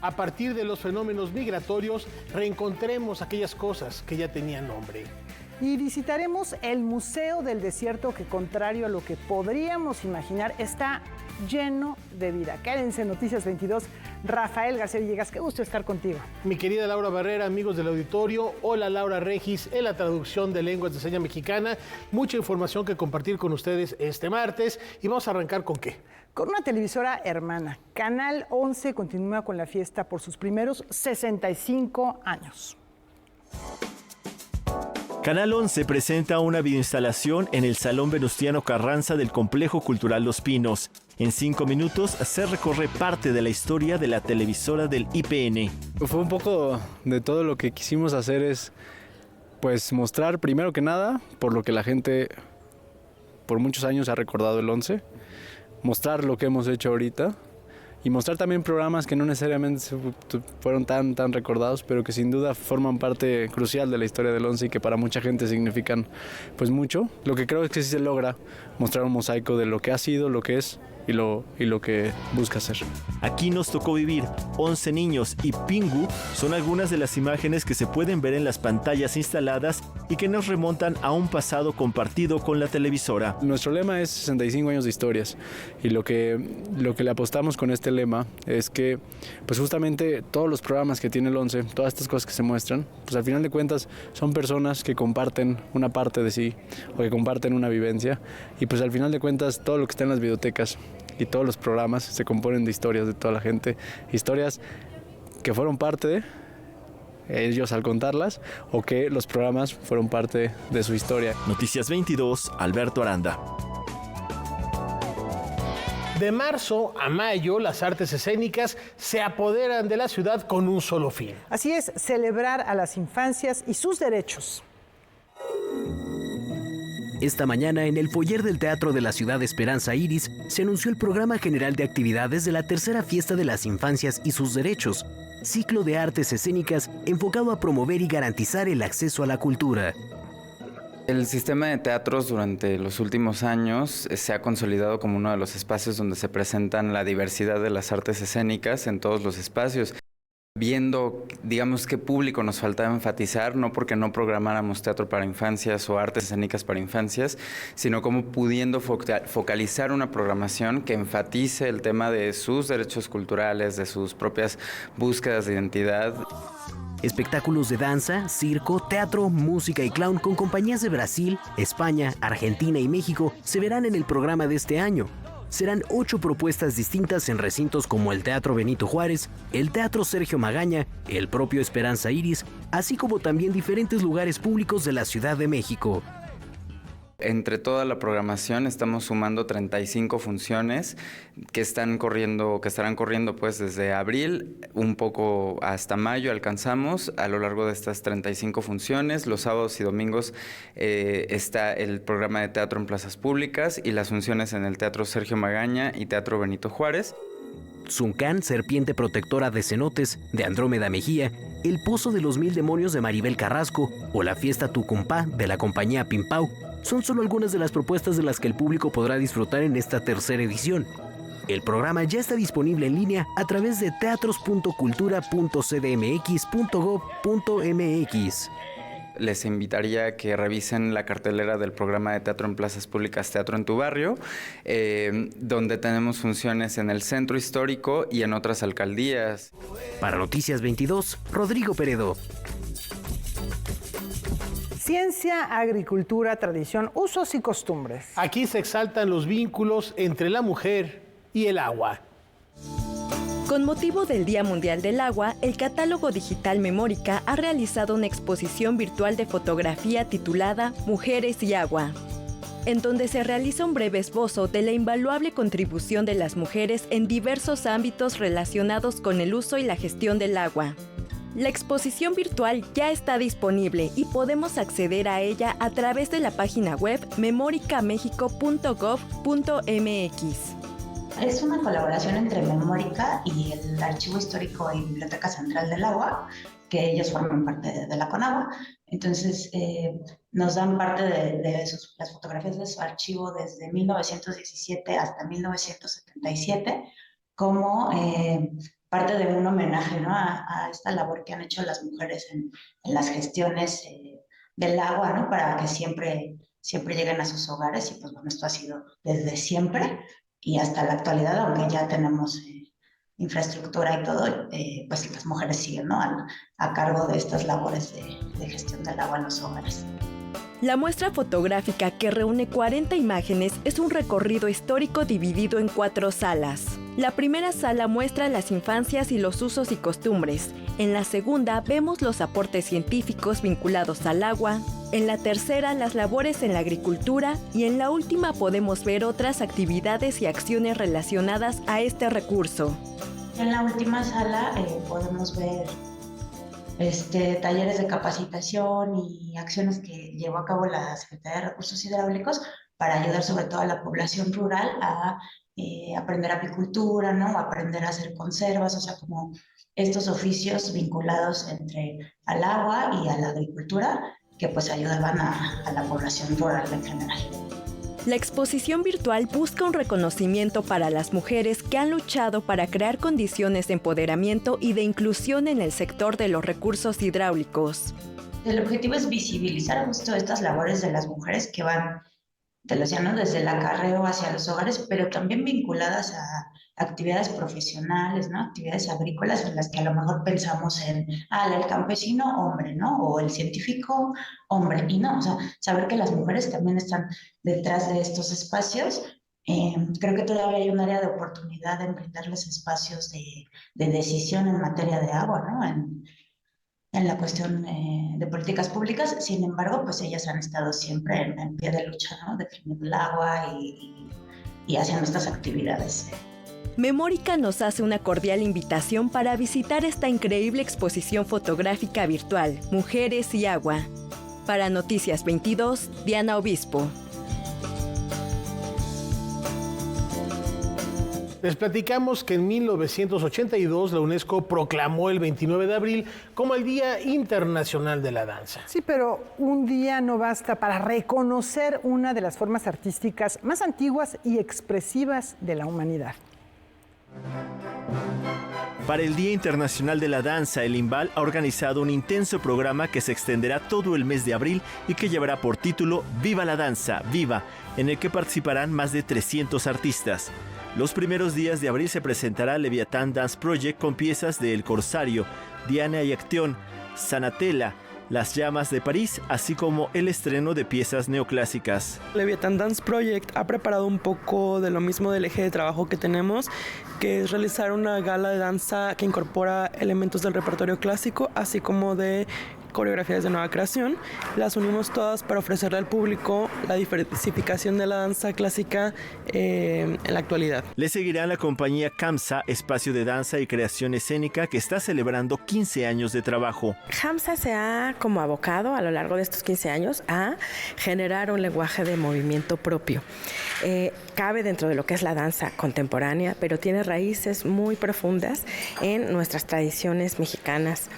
A partir de los fenómenos migratorios, reencontremos aquellas cosas que ya tenían nombre. Y visitaremos el Museo del Desierto, que contrario a lo que podríamos imaginar, está lleno de vida. Quédense en Noticias 22. Rafael García Villegas, qué gusto estar contigo. Mi querida Laura Barrera, amigos del auditorio, hola Laura Regis, en la traducción de lenguas de señas mexicana. Mucha información que compartir con ustedes este martes. Y vamos a arrancar ¿con qué? Con una televisora hermana. Canal 11 continúa con la fiesta por sus primeros 65 años. Canal 11 presenta una videoinstalación en el Salón Venustiano Carranza del Complejo Cultural Los Pinos. En 5 minutos se recorre parte de la historia de la televisora del IPN. Fue un poco de todo lo que quisimos hacer, es pues mostrar primero que nada por lo que la gente por muchos años ha recordado el 11, mostrar lo que hemos hecho ahorita y mostrar también programas que no necesariamente fueron tan recordados, pero que sin duda forman parte crucial de la historia del 11 y que para mucha gente significan pues mucho. Lo que creo es que sí se logra mostrar un mosaico de lo que ha sido, lo que es y lo que busca hacer. Aquí nos tocó vivir. 11 niños y Pingu son algunas de las imágenes que se pueden ver en las pantallas instaladas y que nos remontan a un pasado compartido con la televisora. Nuestro lema es 65 años de historias y lo que le apostamos con este lema es que pues justamente todos los programas que tiene el 11, todas estas cosas que se muestran, pues al final de cuentas son personas que comparten una parte de sí o que comparten una vivencia y pues al final de cuentas todo lo que está en las videotecas y todos los programas se componen de historias de toda la gente, historias que fueron parte de ellos al contarlas o que los programas fueron parte de su historia. Noticias 22, Alberto Aranda. De marzo a mayo, las artes escénicas se apoderan de la ciudad con un solo fin. Así es, celebrar a las infancias y sus derechos. Esta mañana, en el foyer del Teatro de la Ciudad de Esperanza Iris, se anunció el Programa General de Actividades de la tercera Fiesta de las Infancias y sus Derechos, ciclo de artes escénicas enfocado a promover y garantizar el acceso a la cultura. El sistema de teatros durante los últimos años se ha consolidado como uno de los espacios donde se presentan la diversidad de las artes escénicas en todos los espacios. Viendo, digamos, qué público nos faltaba enfatizar, no porque no programáramos teatro para infancias o artes escénicas para infancias, sino como pudiendo focalizar una programación que enfatice el tema de sus derechos culturales, de sus propias búsquedas de identidad. Espectáculos de danza, circo, teatro, música y clown con compañías de Brasil, España, Argentina y México se verán en el programa de este año. Serán 8 propuestas distintas en recintos como el Teatro Benito Juárez, el Teatro Sergio Magaña, el propio Esperanza Iris, así como también diferentes lugares públicos de la Ciudad de México. Entre toda la programación estamos sumando 35 funciones que estarán corriendo pues desde abril, un poco hasta mayo alcanzamos a lo largo de estas 35 funciones. Los sábados y domingos está el programa de teatro en plazas públicas y las funciones en el Teatro Sergio Magaña y Teatro Benito Juárez. Zuncán, serpiente protectora de cenotes, de Andrómeda Mejía, El Pozo de los Mil Demonios de Maribel Carrasco o la Fiesta Tucumpá de la compañía Pimpau son solo algunas de las propuestas de las que el público podrá disfrutar en esta tercera edición. El programa ya está disponible en línea a través de teatros.cultura.cdmx.gov.mx. Les invitaría a que revisen la cartelera del programa de teatro en plazas públicas Teatro en tu Barrio, donde tenemos funciones en el Centro Histórico y en otras alcaldías. Para Noticias 22, Rodrigo Peredo. Ciencia, agricultura, tradición, usos y costumbres. Aquí se exaltan los vínculos entre la mujer y el agua. Con motivo del Día Mundial del Agua, el catálogo digital Memórica ha realizado una exposición virtual de fotografía titulada Mujeres y Agua, en donde se realiza un breve esbozo de la invaluable contribución de las mujeres en diversos ámbitos relacionados con el uso y la gestión del agua. La exposición virtual ya está disponible y podemos acceder a ella a través de la página web memoricamexico.gov.mx. Es una colaboración entre Memórica y el Archivo Histórico y Biblioteca Central del Agua, que ellos forman parte de la Conagua. Entonces, nos dan parte de las fotografías de su archivo desde 1917 hasta 1977, como parte de un homenaje, ¿no? A esta labor que han hecho las mujeres en las gestiones del agua, ¿no? Para que siempre lleguen a sus hogares. Y pues bueno, esto ha sido desde siempre y hasta la actualidad, aunque ya tenemos infraestructura y todo, pues las mujeres siguen, ¿no? a cargo de estas labores de gestión del agua en los hogares. La muestra fotográfica, que reúne 40 imágenes, es un recorrido histórico dividido en 4 salas. La primera sala muestra las infancias y los usos y costumbres. En la segunda vemos los aportes científicos vinculados al agua. En la tercera, las labores en la agricultura. Y en la última podemos ver otras actividades y acciones relacionadas a este recurso. En la última sala podemos ver talleres de capacitación y acciones que llevó a cabo la Secretaría de Recursos Hidráulicos para ayudar sobre todo a la población rural a aprender apicultura, ¿no? A aprender a hacer conservas, o sea, como estos oficios vinculados al agua y a la agricultura que pues ayudaban a la población rural en general. La exposición virtual busca un reconocimiento para las mujeres que han luchado para crear condiciones de empoderamiento y de inclusión en el sector de los recursos hidráulicos. El objetivo es visibilizar justo estas labores de las mujeres que van, te lo decía, ¿no? Desde el acarreo hacia los hogares, pero también vinculadas a actividades profesionales, ¿no? Actividades agrícolas en las que a lo mejor pensamos en el campesino hombre, ¿no? O el científico hombre, y no, o sea, saber que las mujeres también están detrás de estos espacios. Creo que todavía hay un área de oportunidad en brindarles espacios de decisión en materia de agua, ¿no? En la cuestión de políticas públicas. Sin embargo, pues ellas han estado siempre en pie de lucha, ¿no? Defendiendo el agua y haciendo estas actividades. Memórica nos hace una cordial invitación para visitar esta increíble exposición fotográfica virtual, Mujeres y Agua. Para Noticias 22, Diana Obispo. Les platicamos que en 1982 la UNESCO proclamó el 29 de abril como el Día Internacional de la Danza. Sí, pero un día no basta para reconocer una de las formas artísticas más antiguas y expresivas de la humanidad. Para el Día Internacional de la Danza, el INVAL ha organizado un intenso programa que se extenderá todo el mes de abril y que llevará por título Viva la Danza, Viva, en el que participarán más de 300 artistas. Los primeros días de abril se presentará Leviatán Dance Project con piezas de El Corsario, Diana y Acción, Sanatella, Las Llamas de París, así como el estreno de piezas neoclásicas. Leviatán Dance Project ha preparado un poco de lo mismo del eje de trabajo que tenemos, que es realizar una gala de danza que incorpora elementos del repertorio clásico, así como de coreografías de nueva creación. Las unimos todas para ofrecerle al público la diversificación de la danza clásica en la actualidad. Le seguirá la compañía Kamsa, espacio de danza y creación escénica que está celebrando 15 años de trabajo. Kamsa se ha como abocado a lo largo de estos 15 años a generar un lenguaje de movimiento propio. Cabe dentro de lo que es la danza contemporánea, pero tiene raíces muy profundas en nuestras tradiciones mexicanas,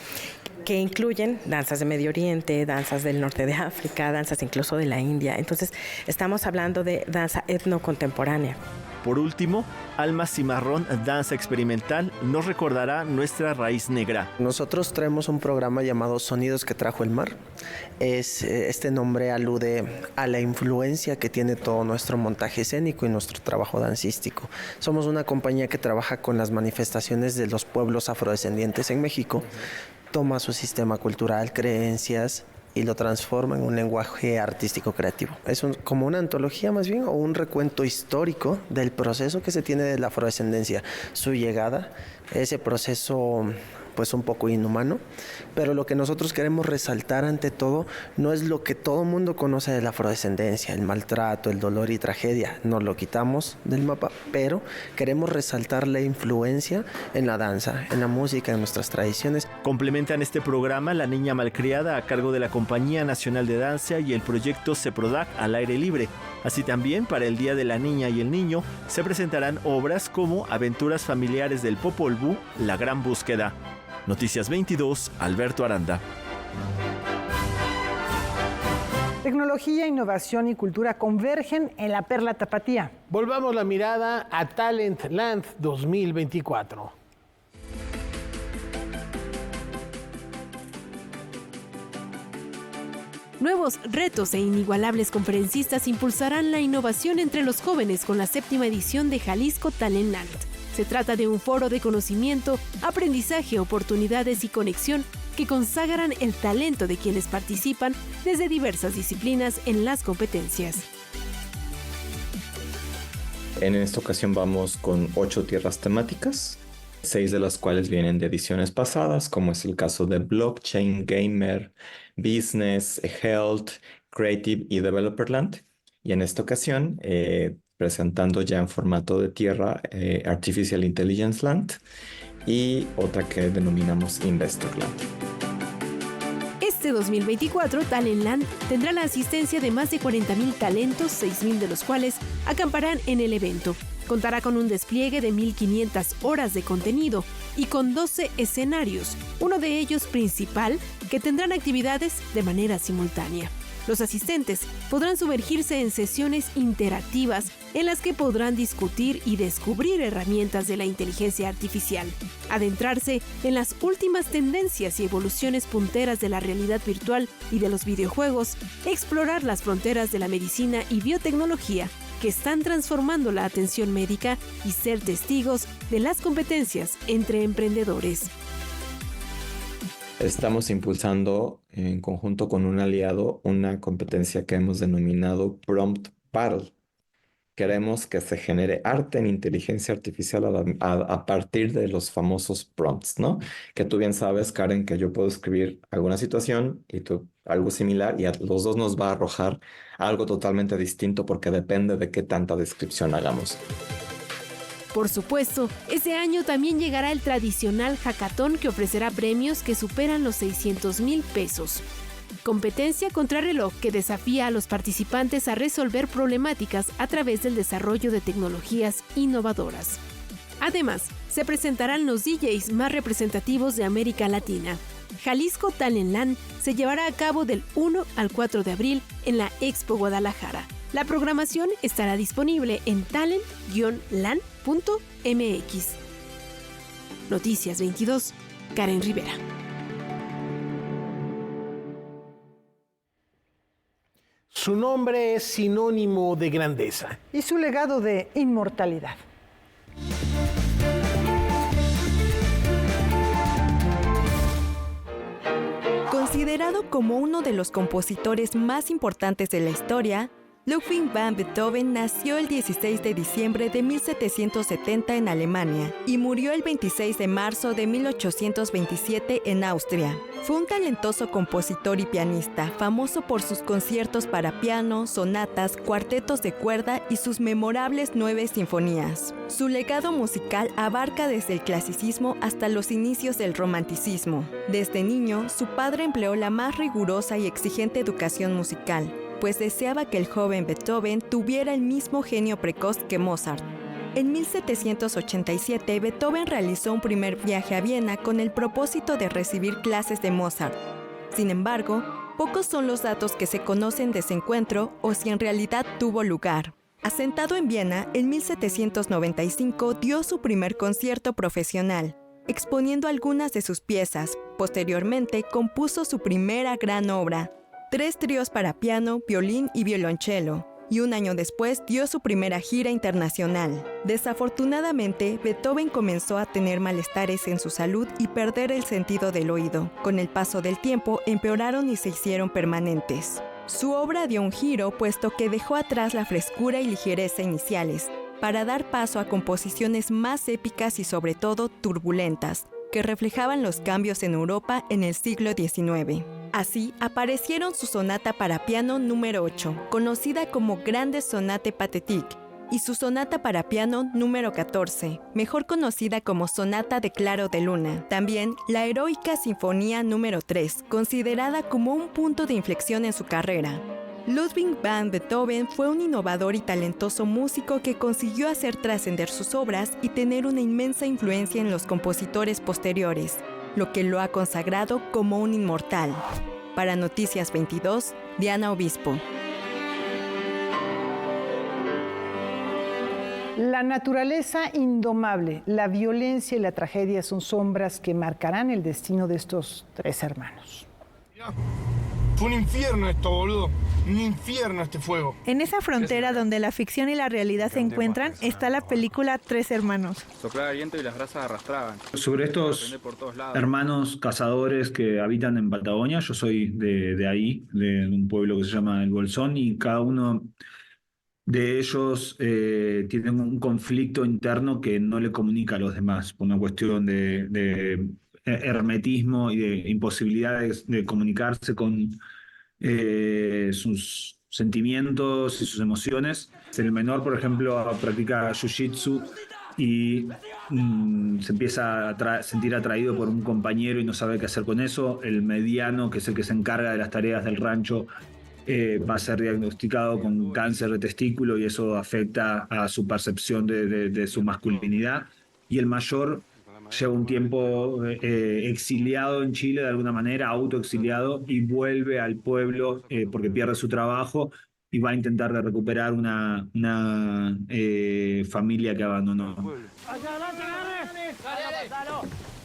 que incluyen danzas de Medio Oriente, danzas del norte de África, danzas incluso de la India. Entonces, estamos hablando de danza etnocontemporánea. Por último, Alma Cimarrón, danza experimental, nos recordará nuestra raíz negra. Nosotros traemos un programa llamado Sonidos que trajo el mar. Este nombre alude a la influencia que tiene todo nuestro montaje escénico y nuestro trabajo dancístico. Somos una compañía que trabaja con las manifestaciones de los pueblos afrodescendientes en México. Toma su sistema cultural, creencias y lo transforma en un lenguaje artístico creativo. Es como una antología más bien o un recuento histórico del proceso que se tiene de la afrodescendencia, su llegada, ese proceso pues un poco inhumano, pero lo que nosotros queremos resaltar ante todo no es lo que todo el mundo conoce de la afrodescendencia, el maltrato, el dolor y tragedia, nos lo quitamos del mapa, pero queremos resaltar la influencia en la danza, en la música, en nuestras tradiciones. Complementan este programa La Niña Malcriada a cargo de la Compañía Nacional de Danza y el proyecto CEPRODAC al aire libre. Así también para el Día de la Niña y el Niño se presentarán obras como Aventuras Familiares del Popol Vuh, La Gran Búsqueda. Noticias 22, Alberto Aranda. Tecnología, innovación y cultura convergen en la Perla Tapatía. Volvamos la mirada a Talent Land 2024. Nuevos retos e inigualables conferencistas impulsarán la innovación entre los jóvenes con la 7ª edición de Jalisco Talent Land. Se trata de un foro de conocimiento, aprendizaje, oportunidades y conexión que consagran el talento de quienes participan desde diversas disciplinas en las competencias. En esta ocasión vamos con 8 tierras temáticas, 6 de las cuales vienen de ediciones pasadas, como es el caso de Blockchain, Gamer, Business, Health, Creative y Developerland. Y en esta ocasión, presentando ya en formato de tierra Artificial Intelligence Land y otra que denominamos Investorland. Este 2024, Talent Land tendrá la asistencia de más de 40,000 talentos, 6,000 de los cuales acamparán en el evento. Contará con un despliegue de 1,500 horas de contenido y con 12 escenarios, uno de ellos principal, que tendrán actividades de manera simultánea. Los asistentes podrán sumergirse en sesiones interactivas en las que podrán discutir y descubrir herramientas de la inteligencia artificial, adentrarse en las últimas tendencias y evoluciones punteras de la realidad virtual y de los videojuegos, explorar las fronteras de la medicina y biotecnología que están transformando la atención médica y ser testigos de las competencias entre emprendedores. Estamos impulsando en conjunto con un aliado una competencia que hemos denominado Prompt Battle. Queremos que se genere arte en inteligencia artificial a partir de los famosos prompts, ¿no? Que tú bien sabes, Karen, que yo puedo escribir alguna situación y tú algo similar y a los dos nos va a arrojar algo totalmente distinto porque depende de qué tanta descripción hagamos. Por supuesto, este año también llegará el tradicional hackathon que ofrecerá premios que superan los 600,000 pesos. Competencia contrarreloj que desafía a los participantes a resolver problemáticas a través del desarrollo de tecnologías innovadoras. Además, se presentarán los DJs más representativos de América Latina. Jalisco Talent Land se llevará a cabo del 1 al 4 de abril en la Expo Guadalajara. La programación estará disponible en talent-land.mx. Noticias 22, Karen Rivera. Su nombre es sinónimo de grandeza. Y su legado de inmortalidad. Considerado como uno de los compositores más importantes de la historia, Ludwig van Beethoven nació el 16 de diciembre de 1770 en Alemania y murió el 26 de marzo de 1827 en Austria. Fue un talentoso compositor y pianista, famoso por sus conciertos para piano, sonatas, cuartetos de cuerda y sus memorables 9 sinfonías. Su legado musical abarca desde el clasicismo hasta los inicios del romanticismo. Desde niño, su padre empleó la más rigurosa y exigente educación musical, pues deseaba que el joven Beethoven tuviera el mismo genio precoz que Mozart. En 1787, Beethoven realizó un primer viaje a Viena con el propósito de recibir clases de Mozart. Sin embargo, pocos son los datos que se conocen de ese encuentro o si en realidad tuvo lugar. Asentado en Viena, en 1795 dio su primer concierto profesional, exponiendo algunas de sus piezas. Posteriormente, compuso su primera gran obra, 3 tríos para piano, violín y violonchelo, y un año después dio su primera gira internacional. Desafortunadamente, Beethoven comenzó a tener malestares en su salud y perder el sentido del oído. Con el paso del tiempo, empeoraron y se hicieron permanentes. Su obra dio un giro, puesto que dejó atrás la frescura y ligereza iniciales, para dar paso a composiciones más épicas y sobre todo turbulentas, que reflejaban los cambios en Europa en el siglo XIX. Así, aparecieron su sonata para piano número 8, conocida como Grande Sonate Pathétique, y su sonata para piano número 14, mejor conocida como Sonata de Claro de Luna. También la heroica Sinfonía número 3, considerada como un punto de inflexión en su carrera. Ludwig van Beethoven fue un innovador y talentoso músico que consiguió hacer trascender sus obras y tener una inmensa influencia en los compositores posteriores, lo que lo ha consagrado como un inmortal. Para Noticias 22, Diana Obispo. La naturaleza indomable, la violencia y la tragedia son sombras que marcarán el destino de estos 3 hermanos. Fue un infierno esto, boludo. Un infierno este fuego. En esa frontera donde la ficción y la realidad se encuentran está la película Tres Hermanos. Soplaba viento y las brasas arrastraban. Sobre estos hermanos cazadores que habitan en Patagonia, yo soy de ahí, de un pueblo que se llama El Bolsón, y cada uno de ellos tienen un conflicto interno que no le comunica a los demás, por una cuestión de hermetismo y de imposibilidades de comunicarse con sus sentimientos y sus emociones. El menor, por ejemplo, practica jiu-jitsu y se empieza a sentir atraído por un compañero y no sabe qué hacer con eso. El mediano, que es el que se encarga de las tareas del rancho, va a ser diagnosticado con cáncer de testículo y eso afecta a su percepción de su masculinidad. Y el mayor lleva un tiempo exiliado en Chile de alguna manera, autoexiliado, y vuelve al pueblo porque pierde su trabajo y va a intentar de recuperar una familia que abandonó.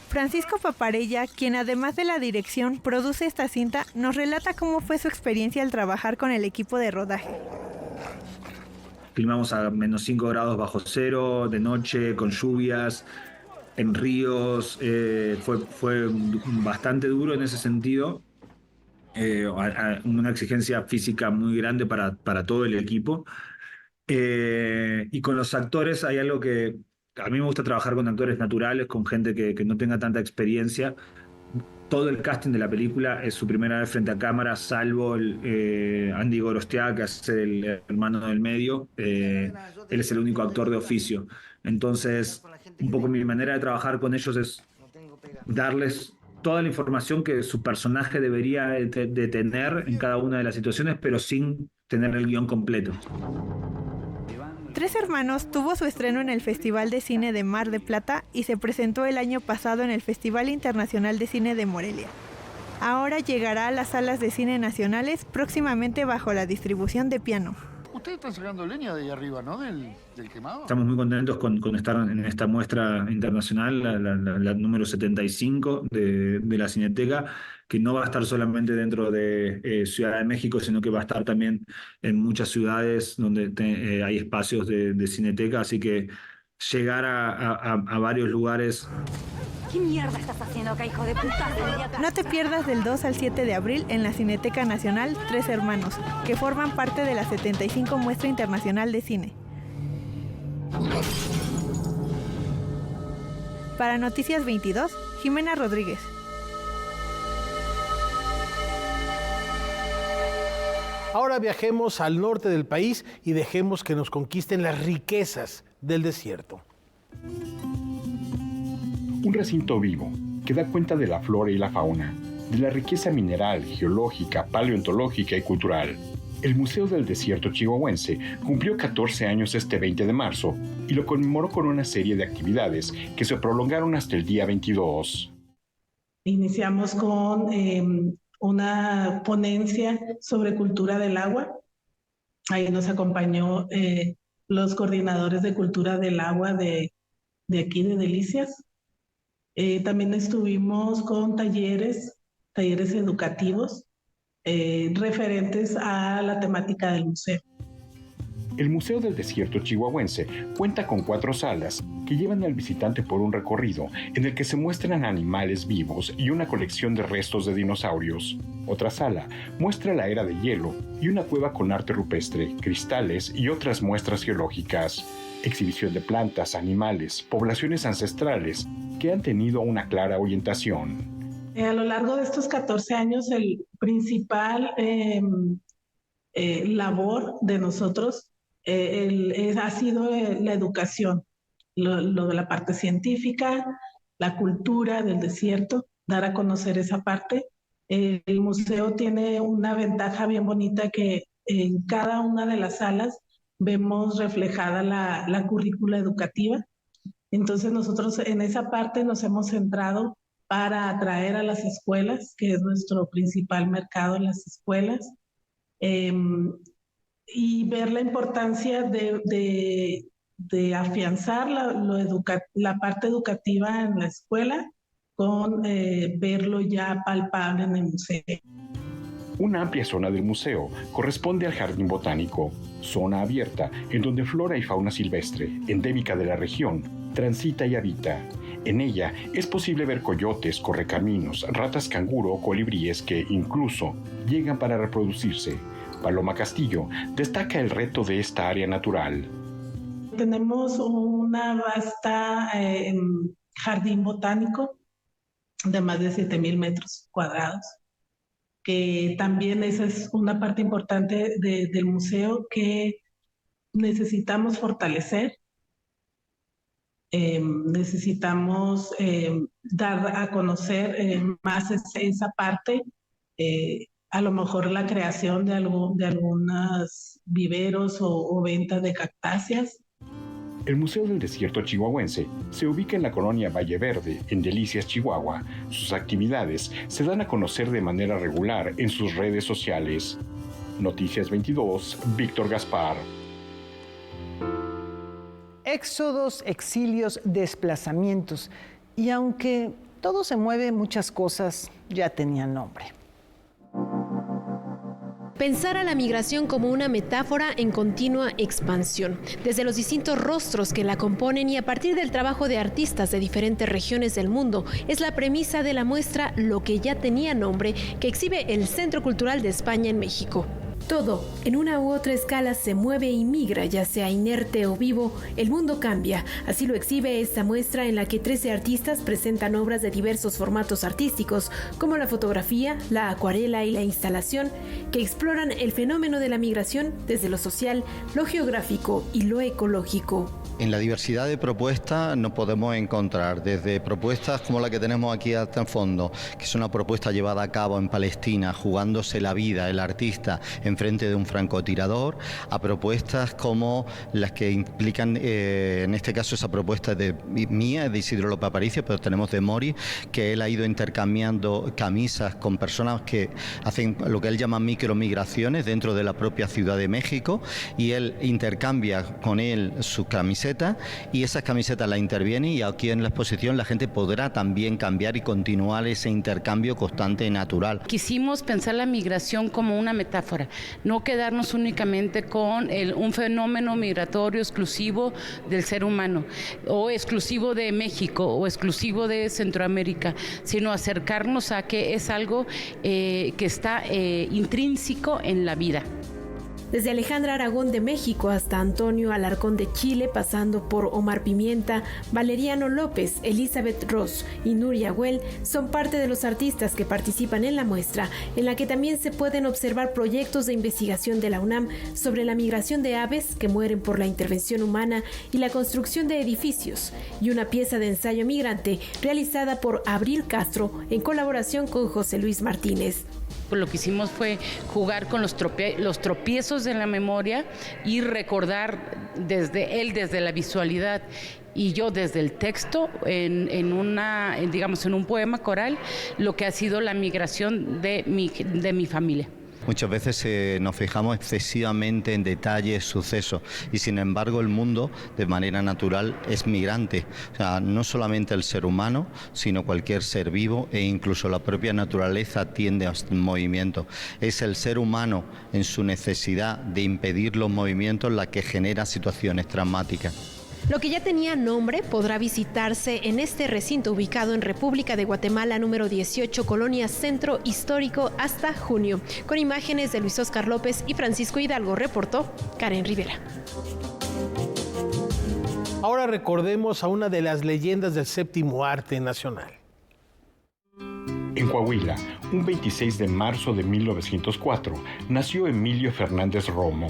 Francisco Paparella, quien además de la dirección produce esta cinta, nos relata cómo fue su experiencia al trabajar con el equipo de rodaje. Filmamos a -5 grados bajo cero, de noche, con lluvias, en ríos. Fue bastante duro en ese sentido. Una exigencia física muy grande para todo el equipo. Y con los actores hay algo que a mí me gusta trabajar con actores naturales, con gente que no tenga tanta experiencia. Todo el casting de la película es su primera vez frente a cámara, salvo Andy Gorostea, que hace el hermano del medio. Él es el único actor de oficio. Entonces, un poco mi manera de trabajar con ellos es darles toda la información que su personaje debería de tener en cada una de las situaciones, pero sin tener el guión completo. Tres Hermanos tuvo su estreno en el Festival de Cine de Mar de Plata y se presentó el año pasado en el Festival Internacional de Cine de Morelia. Ahora llegará a las salas de cine nacionales próximamente bajo la distribución de Piano. Ustedes están sacando leña de ahí arriba, ¿no? Del quemado. Estamos muy contentos con estar en esta muestra internacional, la número 75 de la Cineteca, que no va a estar solamente dentro de Ciudad de México, sino que va a estar también en muchas ciudades donde hay espacios de Cineteca, así que llegar a varios lugares. ¿Qué mierda estás haciendo acá, hijo de puta? No te pierdas del 2 al 7 de abril en la Cineteca Nacional Tres Hermanos, que forman parte de la 75 Muestra Internacional de Cine. Para Noticias 22, Jimena Rodríguez. Ahora viajemos al norte del país y dejemos que nos conquisten las riquezas del desierto. Un recinto vivo que da cuenta de la flora y la fauna, de la riqueza mineral, geológica, paleontológica y cultural. El Museo del Desierto Chihuahuense cumplió 14 años este 20 de marzo y lo conmemoró con una serie de actividades que se prolongaron hasta el día 22. Iniciamos con una ponencia sobre cultura del agua. Ahí nos acompañó los coordinadores de cultura del agua de aquí de Delicias. También estuvimos con talleres educativos referentes a la temática del museo. El Museo del Desierto Chihuahuense cuenta con 4 salas que llevan al visitante por un recorrido en el que se muestran animales vivos y una colección de restos de dinosaurios. Otra sala muestra la era de hielo y una cueva con arte rupestre, cristales y otras muestras geológicas. Exhibición de plantas, animales, poblaciones ancestrales que han tenido una clara orientación. A lo largo de estos 14 años, el principal labor de nosotros ha sido la educación, lo de la parte científica, la cultura del desierto, dar a conocer esa parte. El museo tiene una ventaja bien bonita que en cada una de las salas vemos reflejada la currícula educativa. Entonces nosotros en esa parte nos hemos centrado para atraer a las escuelas, que es nuestro principal mercado en las escuelas, y ver la importancia de afianzar la parte educativa en la escuela con verlo ya palpable en el museo. Una amplia zona del museo corresponde al Jardín Botánico, zona abierta en donde flora y fauna silvestre, endémica de la región, transita y habita. En ella es posible ver coyotes, correcaminos, ratas canguro o colibríes que, incluso, llegan para reproducirse. Paloma Castillo destaca el reto de esta área natural. Tenemos una vasta jardín botánico de más de 7,000 metros cuadrados, que también esa es una parte importante del museo que necesitamos fortalecer. Necesitamos dar a conocer más esa parte, a lo mejor la creación de algunos viveros o venta de cactáceas. El Museo del Desierto Chihuahuense se ubica en la colonia Valle Verde, en Delicias, Chihuahua. Sus actividades se dan a conocer de manera regular en sus redes sociales. Noticias 22, Víctor Gaspar. Éxodos, exilios, desplazamientos. Y aunque todo se mueve, muchas cosas ya tenían nombre. Pensar a la migración como una metáfora en continua expansión, desde los distintos rostros que la componen y a partir del trabajo de artistas de diferentes regiones del mundo, es la premisa de la muestra Lo que ya tenía nombre, que exhibe el Centro Cultural de España en México. Todo, en una u otra escala, se mueve y migra, ya sea inerte o vivo, el mundo cambia. Así lo exhibe esta muestra en la que 13 artistas presentan obras de diversos formatos artísticos, como la fotografía, la acuarela y la instalación, que exploran el fenómeno de la migración desde lo social, lo geográfico y lo ecológico. En la diversidad de propuestas nos podemos encontrar desde propuestas como la que tenemos aquí hasta el fondo, que es una propuesta llevada a cabo en Palestina, jugándose la vida el artista enfrente de un francotirador, a propuestas como las que implican, en este caso esa propuesta de mía, de Isidro López Aparicio, pero tenemos de Mori, que él ha ido intercambiando camisas con personas que hacen lo que él llama micromigraciones dentro de la propia Ciudad de México, y él intercambia con él su camiseta y esas camisetas la interviene, y aquí en la exposición la gente podrá también cambiar y continuar ese intercambio constante y natural. Quisimos pensar la migración como una metáfora, no quedarnos únicamente con un fenómeno migratorio exclusivo del ser humano o exclusivo de México o exclusivo de Centroamérica, sino acercarnos a que es algo que está intrínseco en la vida. Desde Alejandra Aragón de México hasta Antonio Alarcón de Chile, pasando por Omar Pimienta, Valeriano López, Elizabeth Ross y Nuria Güell, son parte de los artistas que participan en la muestra, en la que también se pueden observar proyectos de investigación de la UNAM sobre la migración de aves que mueren por la intervención humana y la construcción de edificios, y una pieza de ensayo migrante realizada por Abril Castro en colaboración con José Luis Martínez. Lo que hicimos fue jugar con los tropiezos de la memoria y recordar desde la visualidad y yo desde el texto en un poema coral lo que ha sido la migración de mi familia. Muchas veces nos fijamos excesivamente en detalles, sucesos, y sin embargo el mundo de manera natural es migrante. O sea, no solamente el ser humano, sino cualquier ser vivo, e incluso la propia naturaleza tiende a movimiento. Es el ser humano en su necesidad de impedir los movimientos la que genera situaciones traumáticas. Lo que ya tenía nombre podrá visitarse en este recinto ubicado en República de Guatemala, número 18, Colonia Centro Histórico, hasta junio. Con imágenes de Luis Óscar López y Francisco Hidalgo, reportó Karen Rivera. Ahora recordemos a una de las leyendas del séptimo arte nacional. En Coahuila, un 26 de marzo de 1904, nació Emilio Fernández Romo,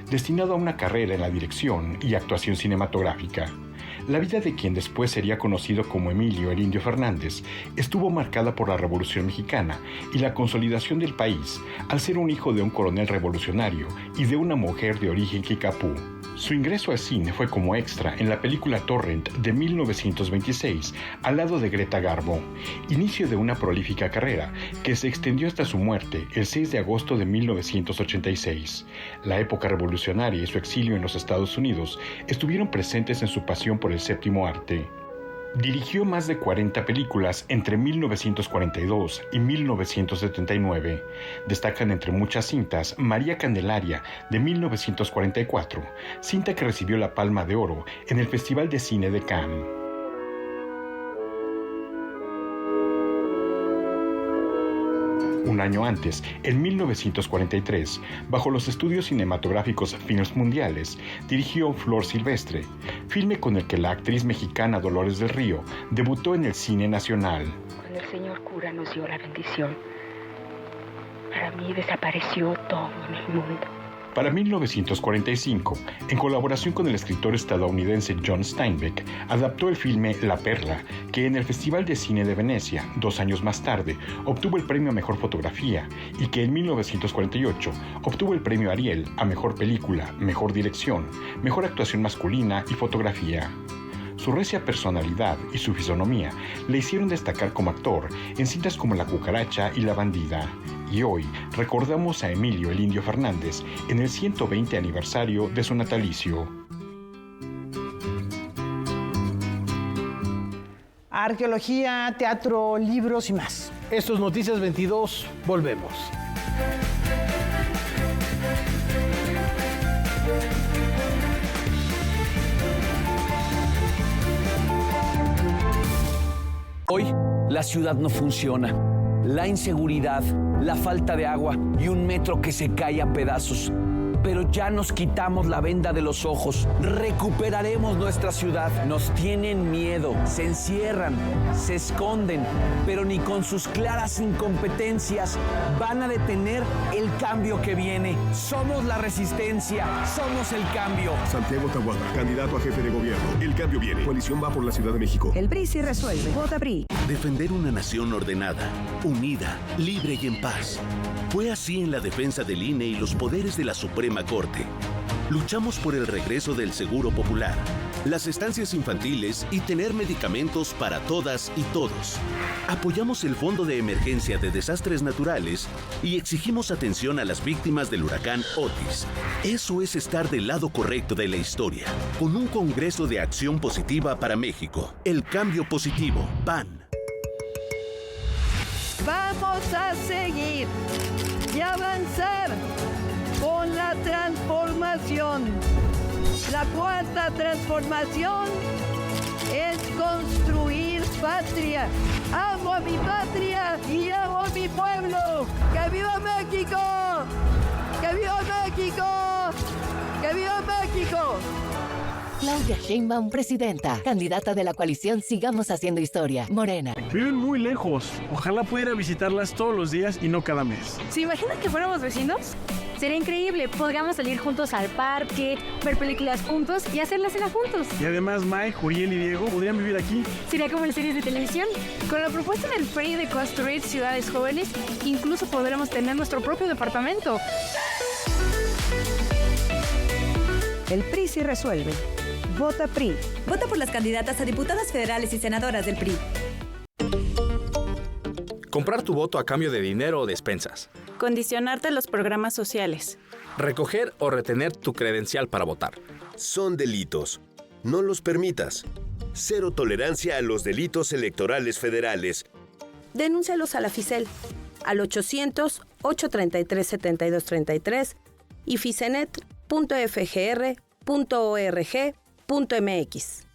destinado a una carrera en la dirección y actuación cinematográfica. La vida de quien después sería conocido como Emilio el Indio Fernández estuvo marcada por la Revolución Mexicana y la consolidación del país, al ser un hijo de un coronel revolucionario y de una mujer de origen kicapú. Su ingreso al cine fue como extra en la película Torrent de 1926, al lado de Greta Garbo, inicio de una prolífica carrera que se extendió hasta su muerte el 6 de agosto de 1986. La época revolucionaria y su exilio en los Estados Unidos estuvieron presentes en su pasión por el séptimo arte. Dirigió más de 40 películas entre 1942 y 1979. Destacan entre muchas cintas María Candelaria de 1944, cinta que recibió la Palma de Oro en el Festival de Cine de Cannes. Un año antes, en 1943, bajo los estudios cinematográficos Films Mundiales, dirigió Flor Silvestre, filme con el que la actriz mexicana Dolores del Río debutó en el cine nacional. Cuando el señor cura nos dio la bendición, para mí desapareció todo en el mundo. Para 1945, en colaboración con el escritor estadounidense John Steinbeck, adaptó el filme La Perla, que en el Festival de Cine de Venecia, 2 años más tarde, obtuvo el premio a Mejor Fotografía y que en 1948 obtuvo el premio Ariel a Mejor Película, Mejor Dirección, Mejor Actuación Masculina y Fotografía. Su recia personalidad y su fisonomía le hicieron destacar como actor en cintas como La Cucaracha y La Bandida. Y hoy recordamos a Emilio el Indio Fernández en el 120 aniversario de su natalicio. Arqueología, teatro, libros y más. Esto es Noticias 22. Volvemos. Hoy, la ciudad no funciona. La inseguridad, la falta de agua y un metro que se cae a pedazos. Pero ya nos quitamos la venda de los ojos. Recuperaremos nuestra ciudad. Nos tienen miedo, se encierran, se esconden, pero ni con sus claras incompetencias van a detener el cambio que viene. Somos la resistencia, somos el cambio. Santiago Taboada, candidato a jefe de gobierno. El cambio viene. Coalición va por la Ciudad de México. El PRI sí resuelve. Vota PRI. Defender una nación ordenada, unida, libre y en paz. Fue así en la defensa del INE y los poderes de la Suprema Corte. Luchamos por el regreso del Seguro Popular, las estancias infantiles y tener medicamentos para todas y todos. Apoyamos el Fondo de Emergencia de Desastres Naturales y exigimos atención a las víctimas del huracán Otis. Eso es estar del lado correcto de la historia, con un Congreso de Acción Positiva para México. El cambio positivo, PAN. Vamos a seguir y avanzar con la transformación. La cuarta transformación es construir patria. Amo a mi patria y amo a mi pueblo. ¡Que viva México! ¡Que viva México! ¡Que viva México! Claudia Sheinbaum, presidenta, candidata de la coalición Sigamos Haciendo Historia, Morena. Viven muy lejos. Ojalá pudiera visitarlas todos los días y no cada mes. ¿Se imaginan que fuéramos vecinos? Sería increíble. Podríamos salir juntos al parque, ver películas juntos y hacer la cena juntos. Y además Mike, Uriel y Diego podrían vivir aquí. Sería como en series de televisión. Con la propuesta del PRI de construir ciudades jóvenes, incluso podremos tener nuestro propio departamento. El PRI sí resuelve. Vota PRI. Vota por las candidatas a diputadas federales y senadoras del PRI. Comprar tu voto a cambio de dinero o despensas. Condicionarte los programas sociales. Recoger o retener tu credencial para votar. Son delitos. No los permitas. Cero tolerancia a los delitos electorales federales. Denúncialos a la FICEL al 800-833-7233 y ficenet.fgr.org.mx.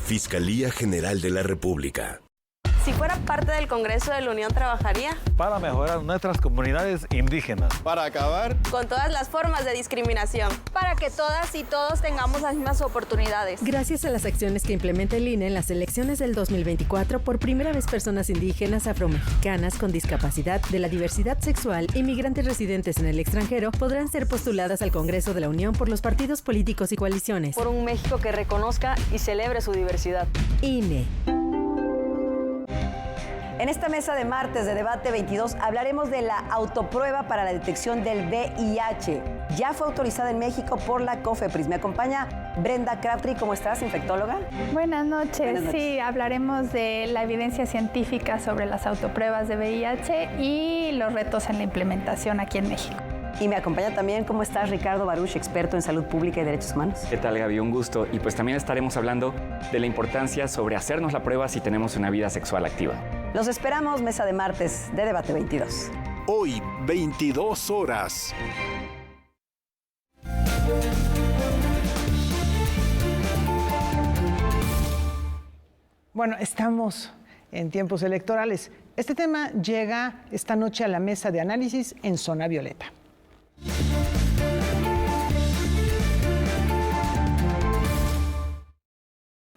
Fiscalía General de la República. Si fuera parte del Congreso de la Unión, trabajaría para mejorar nuestras comunidades indígenas, para acabar con todas las formas de discriminación, para que todas y todos tengamos las mismas oportunidades. Gracias a las acciones que implementa el INE en las elecciones del 2024, por primera vez personas indígenas, afromexicanas con discapacidad, de la diversidad sexual y migrantes residentes en el extranjero podrán ser postuladas al Congreso de la Unión por los partidos políticos y coaliciones. Por un México que reconozca y celebre su diversidad. INE. En esta mesa de martes de Debate 22 hablaremos de la autoprueba para la detección del VIH. Ya fue autorizada en México por la COFEPRIS. Me acompaña Brenda Crabtree. ¿Cómo estás, infectóloga? Buenas noches. Sí, hablaremos de la evidencia científica sobre las autopruebas de VIH y los retos en la implementación aquí en México. Y me acompaña también, ¿cómo estás, Ricardo Baruch, experto en salud pública y derechos humanos? ¿Qué tal, Gaby? Un gusto. Y pues también estaremos hablando de la importancia sobre hacernos la prueba si tenemos una vida sexual activa. Los esperamos, mesa de martes de Debate 22. Hoy, 22 horas. Bueno, estamos en tiempos electorales. Este tema llega esta noche a la mesa de análisis en Zona Violeta.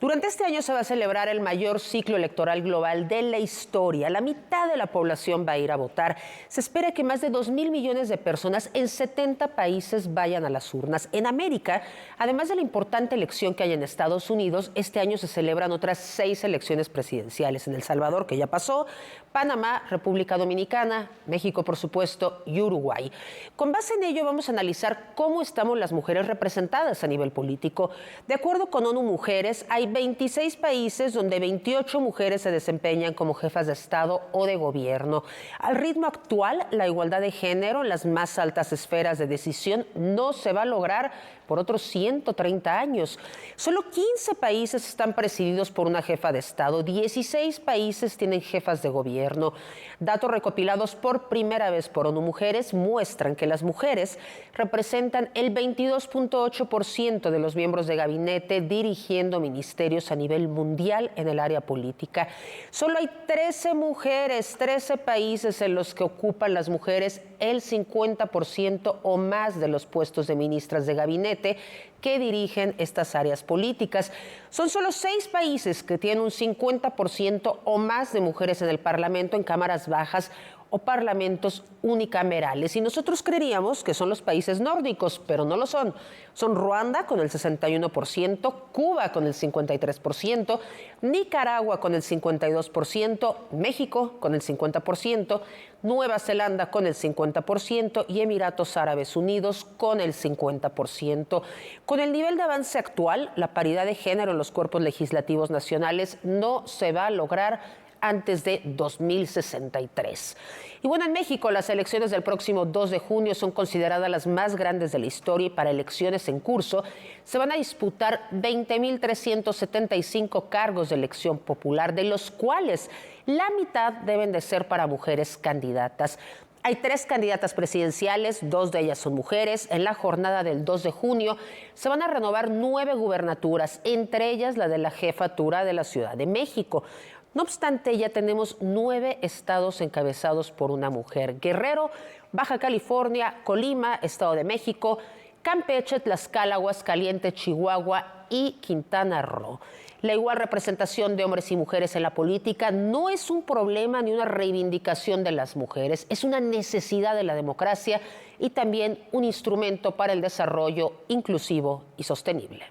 Durante este año se va a celebrar el mayor ciclo electoral global de la historia. La mitad de la población va a ir a votar. Se espera que más de 2.000 millones de personas en 70 países vayan a las urnas. En América, además de la importante elección que hay en Estados Unidos, este año se celebran otras 6 elecciones presidenciales. En El Salvador, que ya pasó, Panamá, República Dominicana, México, por supuesto, y Uruguay. Con base en ello, vamos a analizar cómo estamos las mujeres representadas a nivel político. De acuerdo con ONU Mujeres, hay 26 países donde 28 mujeres se desempeñan como jefas de Estado o de gobierno. Al ritmo actual, la igualdad de género en las más altas esferas de decisión no se va a lograr por otros 130 años. Solo 15 países están presididos por una jefa de Estado, 16 países tienen jefas de gobierno. Datos recopilados por primera vez por ONU Mujeres muestran que las mujeres representan el 22.8% de los miembros de gabinete dirigiendo ministerios a nivel mundial en el área política. Solo hay 13 mujeres, 13 países en los que ocupan las mujeres el 50% o más de los puestos de ministras de gabinete que dirigen estas áreas políticas. Son solo 6 países que tienen un 50% o más de mujeres en el Parlamento, en cámaras bajas o parlamentos unicamerales. Y nosotros creeríamos que son los países nórdicos, pero no lo son. Son Ruanda con el 61%, Cuba con el 53%, Nicaragua con el 52%, México con el 50%, Nueva Zelanda con el 50% y Emiratos Árabes Unidos con el 50%. Con el nivel de avance actual, la paridad de género en los cuerpos legislativos nacionales no se va a lograr antes de 2063. Y bueno, en México las elecciones del próximo 2 de junio son consideradas las más grandes de la historia y para elecciones en curso se van a disputar 20.375 cargos de elección popular, de los cuales la mitad deben de ser para mujeres candidatas. Hay 3 candidatas presidenciales, 2 de ellas son mujeres. En la jornada del 2 de junio se van a renovar 9 gubernaturas, entre ellas la de la jefatura de la Ciudad de México. No obstante, ya tenemos 9 estados encabezados por una mujer: Guerrero, Baja California, Colima, Estado de México, Campeche, Tlaxcala, Aguascalientes, Chihuahua y Quintana Roo. La igual representación de hombres y mujeres en la política no es un problema ni una reivindicación de las mujeres, es una necesidad de la democracia y también un instrumento para el desarrollo inclusivo y sostenible.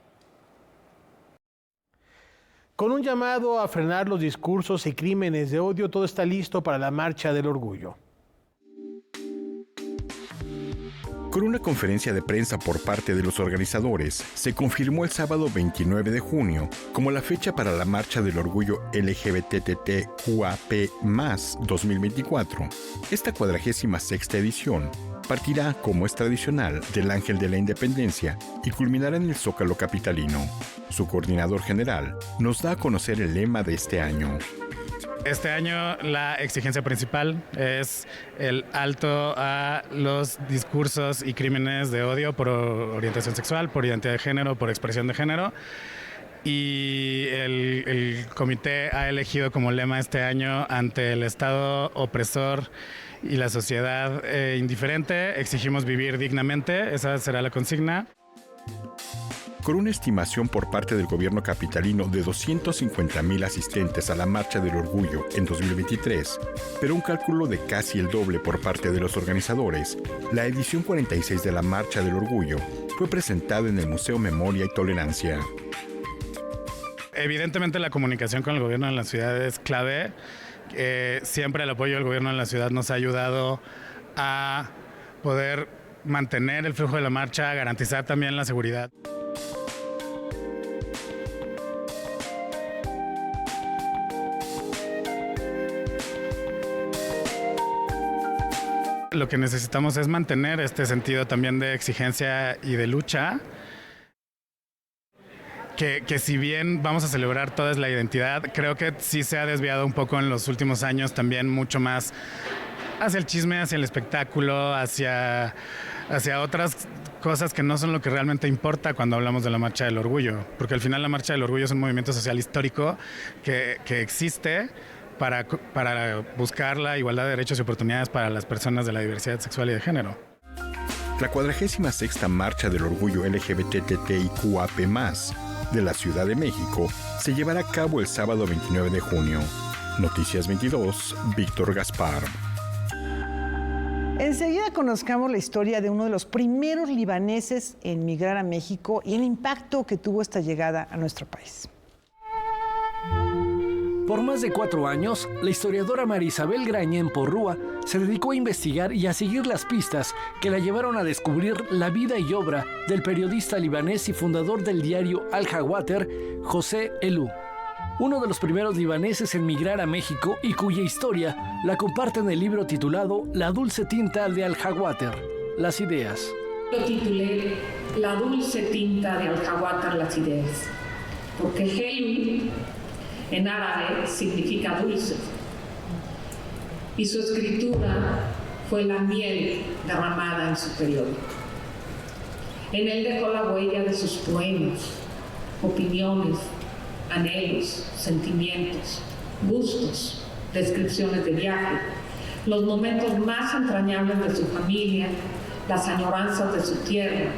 Con un llamado a frenar los discursos y crímenes de odio, todo está listo para la Marcha del Orgullo. Con una conferencia de prensa por parte de los organizadores, se confirmó el sábado 29 de junio como la fecha para la Marcha del Orgullo LGBTQAP+ 2024. Esta 46ª edición partirá, como es tradicional, del Ángel de la Independencia y culminará en el Zócalo capitalino. Su coordinador general nos da a conocer el lema de este año. Este año la exigencia principal es el alto a los discursos y crímenes de odio por orientación sexual, por identidad de género, por expresión de género. Y el comité ha elegido como lema este año: ante el Estado opresor y la sociedad indiferente, exigimos vivir dignamente. Esa será la consigna. Con una estimación por parte del gobierno capitalino de 250,000 asistentes a la Marcha del Orgullo en 2023, pero un cálculo de casi el doble por parte de los organizadores, la edición 46 de la Marcha del Orgullo fue presentada en el Museo Memoria y Tolerancia. Evidentemente la comunicación con el gobierno de la ciudad es clave. Siempre el apoyo del gobierno de la ciudad nos ha ayudado a poder mantener el flujo de la marcha, garantizar también la seguridad. Lo que necesitamos es mantener este sentido también de exigencia y de lucha. que si bien vamos a celebrar toda la identidad, creo que sí se ha desviado un poco en los últimos años también mucho más hacia el chisme, hacia el espectáculo, hacia otras cosas que no son lo que realmente importa cuando hablamos de la Marcha del Orgullo, porque al final la Marcha del Orgullo es un movimiento social histórico que existe para buscar la igualdad de derechos y oportunidades para las personas de la diversidad sexual y de género. La 46ª Marcha del Orgullo LGBTTIQAP+, de la Ciudad de México, se llevará a cabo el sábado 29 de junio. Noticias 22, Víctor Gaspar. Enseguida conozcamos la historia de uno de los primeros libaneses en migrar a México y el impacto que tuvo esta llegada a nuestro país. Por más de 4 años, la historiadora María Isabel Grañén Porrúa se dedicó a investigar y a seguir las pistas que la llevaron a descubrir la vida y obra del periodista libanés y fundador del diario Al-Jawater, José Elú, uno de los primeros libaneses en migrar a México y cuya historia la comparte en el libro titulado La dulce tinta de Al-Jawater, las ideas. Lo titulé La dulce tinta de Al-Jawater, las ideas, porque Helú en árabe significa dulce, y su escritura fue la miel derramada en su periódico. En él dejó la huella de sus poemas, opiniones, anhelos, sentimientos, gustos, descripciones de viaje, los momentos más entrañables de su familia, las añoranzas de su tierra,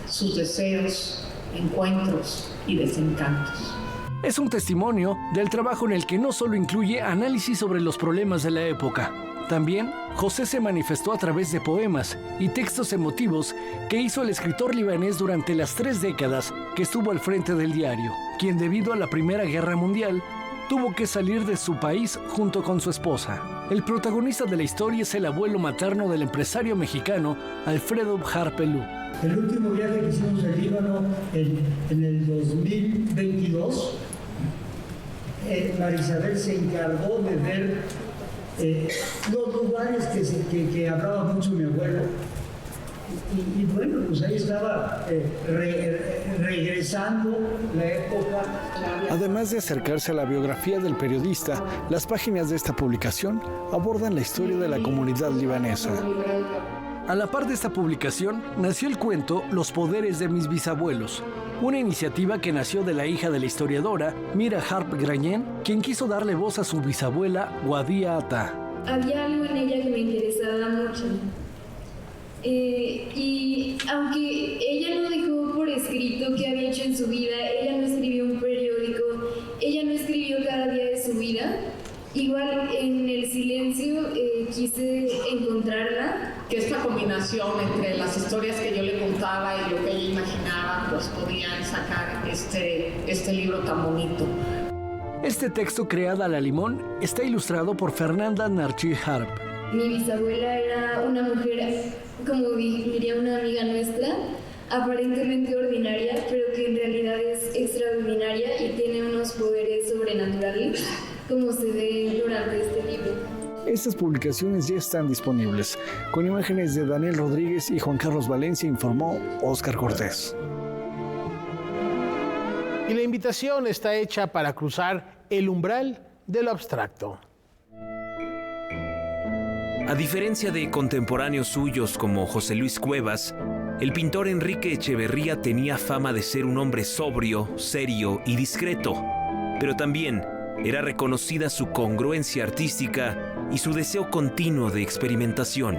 sus deseos, encuentros y desencantos. Es un testimonio del trabajo en el que no solo incluye análisis sobre los problemas de la época. También, José se manifestó a través de poemas y textos emotivos que hizo el escritor libanés durante las 3 décadas que estuvo al frente del diario, quien debido a la Primera Guerra Mundial tuvo que salir de su país junto con su esposa. El protagonista de la historia es el abuelo materno del empresario mexicano Alfredo Harp Elú. El último viaje que hicimos al Líbano en el 2022, María Isabel se encargó de ver los lugares que hablaba mucho mi abuelo. Y bueno, pues ahí estaba regresando la época. Además de acercarse a la biografía del periodista, las páginas de esta publicación abordan la historia de la comunidad libanesa. A la par de esta publicación, nació el cuento Los poderes de mis bisabuelos, una iniciativa que nació de la hija de la historiadora, Mira Harp Grañén, quien quiso darle voz a su bisabuela, Wadia Ata. Había algo en ella que me interesaba mucho. Y aunque ella no dejó por escrito qué había hecho en su vida, ella no escribió un periódico, ella no escribió cada día de su vida, igual en el silencio quise encontrarla. Que esta combinación entre las historias que yo le contaba y lo que ella imaginaba, pues podían sacar este libro tan bonito. Este texto, creado a la limón, está ilustrado por Fernanda Narchi Harp. Mi bisabuela era una mujer, como diría una amiga nuestra, aparentemente ordinaria, pero que en realidad es extraordinaria y tiene unos poderes sobrenaturales, como se ve durante este libro. Estas publicaciones ya están disponibles. Con imágenes de Daniel Rodríguez y Juan Carlos Valencia, informó Óscar Cortés. Y la invitación está hecha para cruzar el umbral de lo abstracto. A diferencia de contemporáneos suyos como José Luis Cuevas, el pintor Enrique Echeverría tenía fama de ser un hombre sobrio, serio y discreto, pero también era reconocida su congruencia artística y su deseo continuo de experimentación.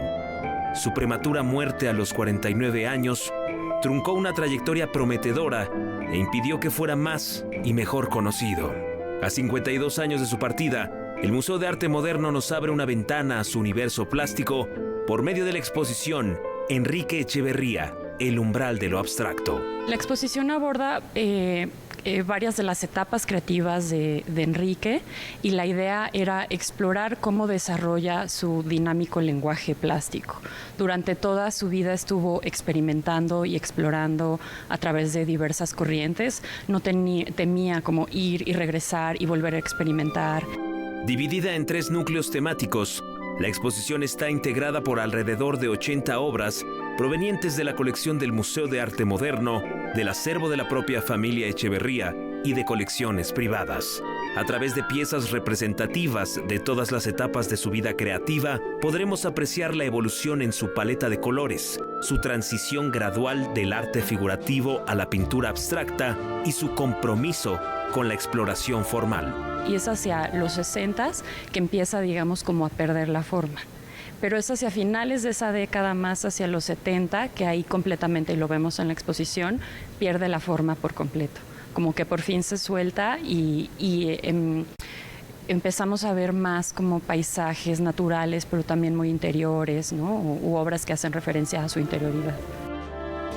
Su prematura muerte a los 49 años truncó una trayectoria prometedora e impidió que fuera más y mejor conocido. A 52 años de su partida, el Museo de Arte Moderno nos abre una ventana a su universo plástico por medio de la exposición Enrique Echeverría, el umbral de lo abstracto. La exposición aborda varias de las etapas creativas de Enrique, y la idea era explorar cómo desarrolla su dinámico lenguaje plástico. Durante toda su vida estuvo experimentando y explorando a través de diversas corrientes. No temía como ir y regresar y volver a experimentar. Dividida en 3 núcleos temáticos, la exposición está integrada por alrededor de 80 obras provenientes de la colección del Museo de Arte Moderno, del acervo de la propia familia Echeverría y de colecciones privadas. A través de piezas representativas de todas las etapas de su vida creativa, podremos apreciar la evolución en su paleta de colores, su transición gradual del arte figurativo a la pintura abstracta y su compromiso con la exploración formal. Y es hacia los 60s que empieza, digamos, como a perder la forma. Pero es hacia finales de esa década, más hacia los 70, que ahí completamente, y lo vemos en la exposición, pierde la forma por completo. Como que por fin se suelta y empezamos a ver más como paisajes naturales, pero también muy interiores, ¿no? U obras que hacen referencia a su interioridad.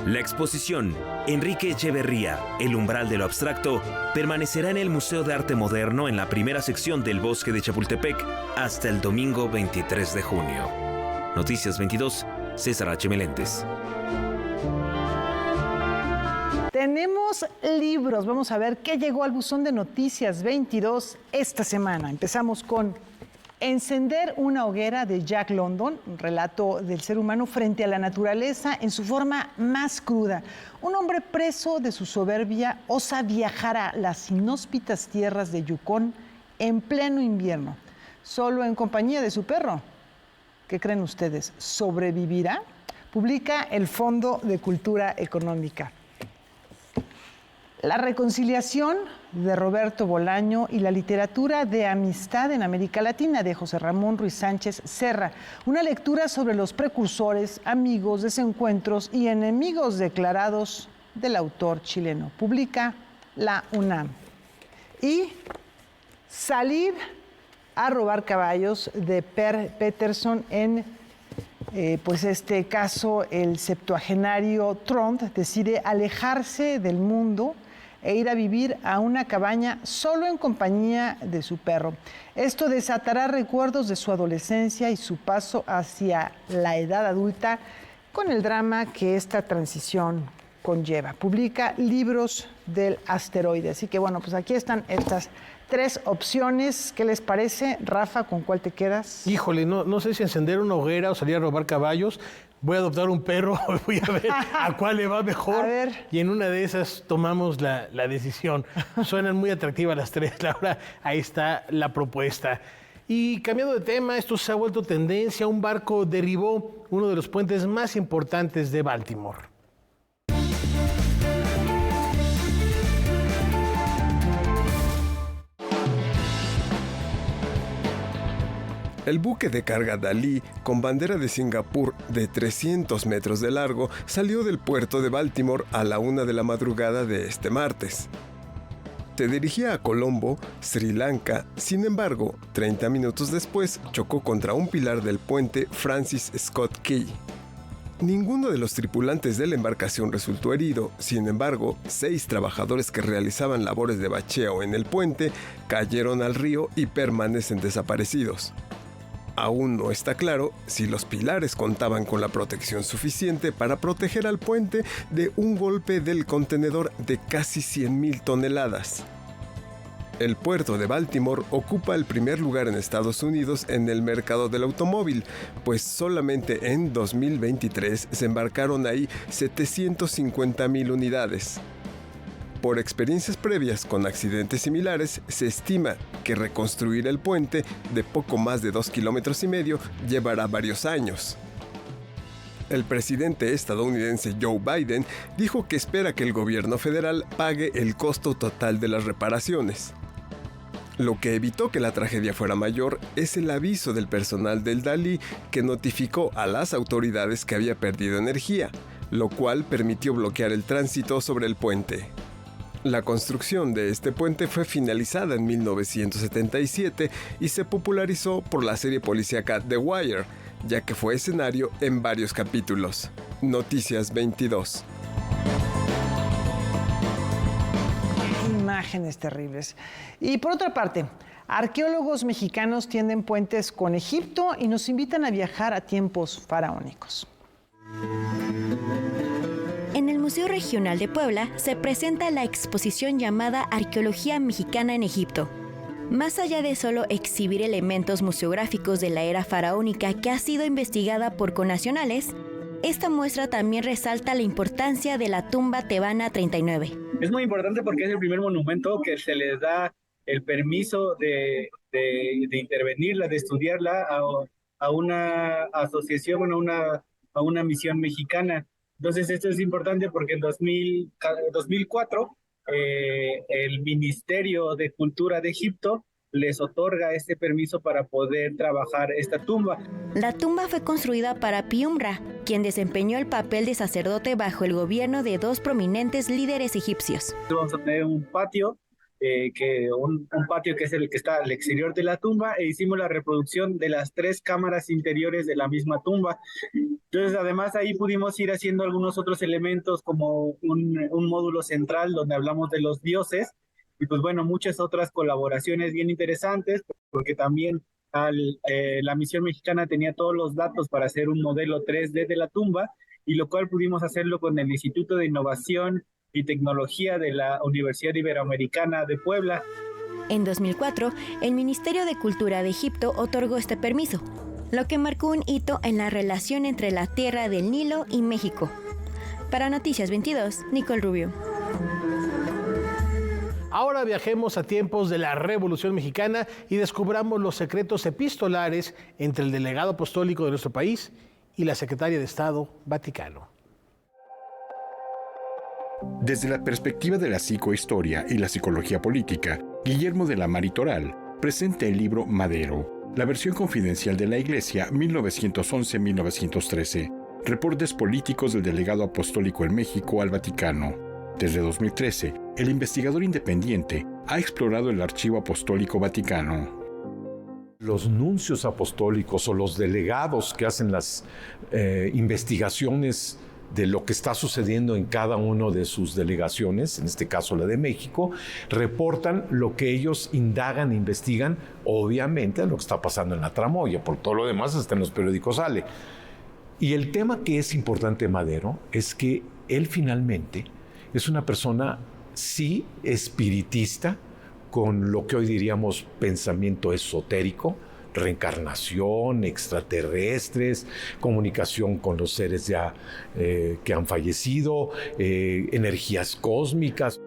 La exposición Enrique Echeverría, El umbral de lo abstracto, permanecerá en el Museo de Arte Moderno en la primera sección del Bosque de Chapultepec hasta el domingo 23 de junio. Noticias 22, César H. Meléndez. Tenemos libros. Vamos a ver qué llegó al buzón de Noticias 22 esta semana. Empezamos con Encender una hoguera de Jack London, un relato del ser humano frente a la naturaleza en su forma más cruda. Un hombre preso de su soberbia osa viajar a las inhóspitas tierras de Yukon en pleno invierno, solo en compañía de su perro. ¿Qué creen ustedes? ¿Sobrevivirá? Publica el Fondo de Cultura Económica. La reconciliación de Roberto Bolaño y la literatura de amistad en América Latina de José Ramón Ruiz Sánchez Serra. Una lectura sobre los precursores, amigos, desencuentros y enemigos declarados del autor chileno. Publica la UNAM. Y Salir a robar caballos de Per Peterson en pues este caso el septuagenario Trond decide alejarse del mundo e ir a vivir a una cabaña solo en compañía de su perro. Esto desatará recuerdos de su adolescencia y su paso hacia la edad adulta con el drama que esta transición conlleva. Publica Libros del Asteroide. Así que bueno, pues aquí están estas tres opciones. ¿Qué les parece? Rafa, ¿con cuál te quedas? Híjole, no sé si encender una hoguera o salir a robar caballos. Voy a adoptar un perro, voy a ver a cuál le va mejor. A ver. Y en una de esas tomamos la decisión. Suenan muy atractivas las tres, Laura. Ahí está la propuesta. Y cambiando de tema, esto se ha vuelto tendencia. Un barco derribó uno de los puentes más importantes de Baltimore. El buque de carga Dalí, con bandera de Singapur de 300 metros de largo, salió del puerto de Baltimore a la 1 de la madrugada de este martes. Se dirigía a Colombo, Sri Lanka. Sin embargo, 30 minutos después chocó contra un pilar del puente Francis Scott Key. Ninguno de los tripulantes de la embarcación resultó herido. Sin embargo, 6 trabajadores que realizaban labores de bacheo en el puente cayeron al río y permanecen desaparecidos. Aún no está claro si los pilares contaban con la protección suficiente para proteger al puente de un golpe del contenedor de casi 100,000 toneladas. El puerto de Baltimore ocupa el primer lugar en Estados Unidos en el mercado del automóvil, pues solamente en 2023 se embarcaron ahí 750,000 unidades. Por experiencias previas con accidentes similares, se estima que reconstruir el puente de poco más de 2,5 kilómetros llevará varios años. El presidente estadounidense Joe Biden dijo que espera que el gobierno federal pague el costo total de las reparaciones. Lo que evitó que la tragedia fuera mayor es el aviso del personal del Dalí que notificó a las autoridades que había perdido energía, lo cual permitió bloquear el tránsito sobre el puente. La construcción de este puente fue finalizada en 1977 y se popularizó por la serie policíaca The Wire, ya que fue escenario en varios capítulos. Noticias 22. Imágenes terribles. Y por otra parte, arqueólogos mexicanos tienden puentes con Egipto y nos invitan a viajar a tiempos faraónicos. En el Museo Regional de Puebla se presenta la exposición llamada Arqueología Mexicana en Egipto. Más allá de solo exhibir elementos museográficos de la era faraónica que ha sido investigada por connacionales, Esta muestra también resalta la importancia de la tumba tebana 39. Es muy importante porque es el primer monumento que se les da el permiso de intervenirla, de estudiarla a una asociación, a una misión mexicana. Entonces esto es importante porque en 2004 el Ministerio de Cultura de Egipto les otorga este permiso para poder trabajar esta tumba. La tumba fue construida para Piumra, quien desempeñó el papel de sacerdote bajo el gobierno de 2 prominentes líderes egipcios. Vamos a tener un patio, un patio que es el que está al exterior de la tumba, e hicimos la reproducción de las 3 cámaras interiores de la misma tumba. Entonces, además, ahí pudimos ir haciendo algunos otros elementos como un módulo central donde hablamos de los dioses, y pues bueno, muchas otras colaboraciones bien interesantes, porque también la misión mexicana tenía todos los datos para hacer un modelo 3D de la tumba, y lo cual pudimos hacerlo con el Instituto de Innovación y Tecnología de la Universidad Iberoamericana de Puebla. En 2004, el Ministerio de Cultura de Egipto otorgó este permiso, lo que marcó un hito en la relación entre la Tierra del Nilo y México. Para Noticias 22, Nicole Rubio. Ahora viajemos a tiempos de la Revolución Mexicana y descubramos los secretos epistolares entre el delegado apostólico de nuestro país y la secretaria de Estado, Vaticano. Desde la perspectiva de la psicohistoria y la psicología política, Guillermo de la Mari Toral presenta el libro Madero, la versión confidencial de la Iglesia 1911-1913, reportes políticos del delegado apostólico en México al Vaticano. Desde 2013, el investigador independiente ha explorado el archivo apostólico vaticano. Los nuncios apostólicos o los delegados que hacen las investigaciones de lo que está sucediendo en cada una de sus delegaciones, en este caso la de México, reportan lo que ellos indagan e investigan, obviamente lo que está pasando en la tramoya, por todo lo demás hasta en los periódicos sale. Y el tema que es importante de Madero es que él finalmente es una persona, sí, espiritista, con lo que hoy diríamos pensamiento esotérico, reencarnación, extraterrestres, comunicación con los seres ya que han fallecido, energías cósmicas.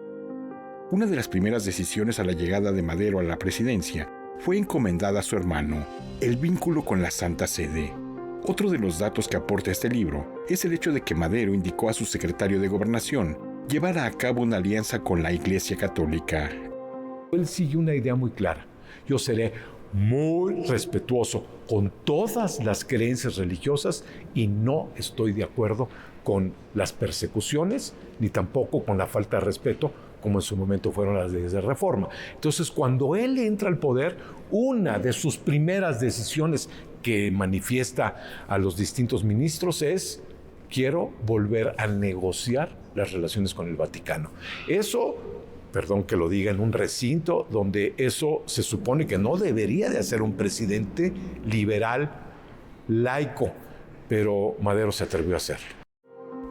Una de las primeras decisiones a la llegada de Madero a la presidencia fue encomendada a su hermano, el vínculo con la Santa Sede. Otro de los datos que aporta este libro es el hecho de que Madero indicó a su secretario de Gobernación llevara a cabo una alianza con la Iglesia Católica. Él sigue una idea muy clara. Yo seré muy respetuoso con todas las creencias religiosas y no estoy de acuerdo con las persecuciones ni tampoco con la falta de respeto como en su momento fueron las leyes de reforma. Entonces, cuando él entra al poder, una de sus primeras decisiones que manifiesta a los distintos ministros es: quiero volver a negociar las relaciones con el Vaticano. Eso, perdón que lo diga, en un recinto donde eso se supone que no debería de hacer un presidente liberal, laico, pero Madero se atrevió a hacerlo.